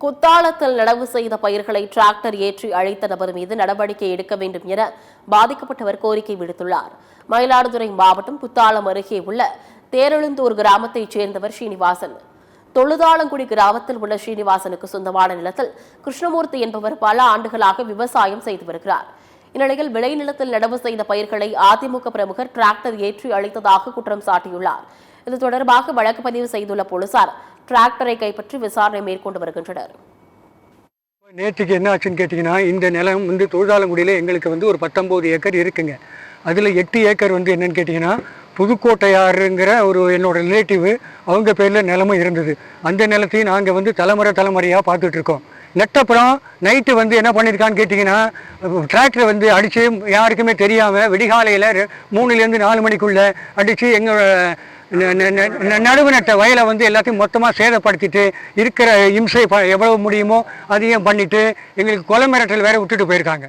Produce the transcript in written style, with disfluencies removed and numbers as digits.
குத்தாலத்தில் நடவு செய்த பயிர்களை டிராக்டர் ஏற்றி அழைத்த நபர் மீது நடவடிக்கை எடுக்க வேண்டும் என பாதிக்கப்பட்டவர் கோரிக்கை விடுத்துள்ளார். மயிலாடுதுறை மாவட்டம் குத்தாலம் அருகே உள்ள தேரெழுந்தூர் கிராமத்தைச் சேர்ந்தவர் ஸ்ரீனிவாசன். தொழுதாளங்குடி கிராமத்தில் உள்ள ஸ்ரீனிவாசனுக்கு சொந்தமான நிலத்தில் கிருஷ்ணமூர்த்தி என்பவர் பல ஆண்டுகளாக விவசாயம் செய்து வருகிறார். இந்நிலையில் விளைநிலத்தில் நடவு செய்த பயிர்களை அதிமுக பிரமுகர் டிராக்டர் ஏற்றி அழைத்ததாக குற்றம் சாட்டியுள்ளார். இது தொடர்பாக வழக்கு பதிவு செய்துள்ள போலீசார் டிராக்டரை கைப்பற்றி விசாரணை மேற்கொண்டு வருகின்றனர். நேற்றுக்கு என்ன ஆச்சுன்னு கேட்டிங்கன்னா, இந்த நிலம் தொழுதாளங்குடியில் எங்களுக்கு ஒரு 19 ஏக்கர் இருக்குங்க. அதில் 8 ஏக்கர் என்னன்னு கேட்டிங்கன்னா புதுக்கோட்டையாருங்கிற என்னோட ரிலேட்டிவ் அவங்க பேரில் நிலமும் இருந்தது. அந்த நிலத்தையும் நாங்கள் தலைமுறையாக பார்த்துட்டு இருக்கோம். நெட்டப்புறம் நைட்டு என்ன பண்ணியிருக்கான்னு கேட்டிங்கன்னா, டிராக்டரை அடித்து யாருக்குமே தெரியாமல் விடிகாலையில் 3லேருந்து 4 மணிக்குள்ளே அடித்து எங்களோட நடுவு நட்ட வயலை எல்லாத்தையும் மொத்தமாக சேதப்படுத்திட்டு இருக்கிற இம்சை எவ்வளவு முடியுமோ அதையும் பண்ணிவிட்டு எங்களுக்கு கொலை மிரட்டல் வேற விட்டுட்டு போயிருக்காங்க.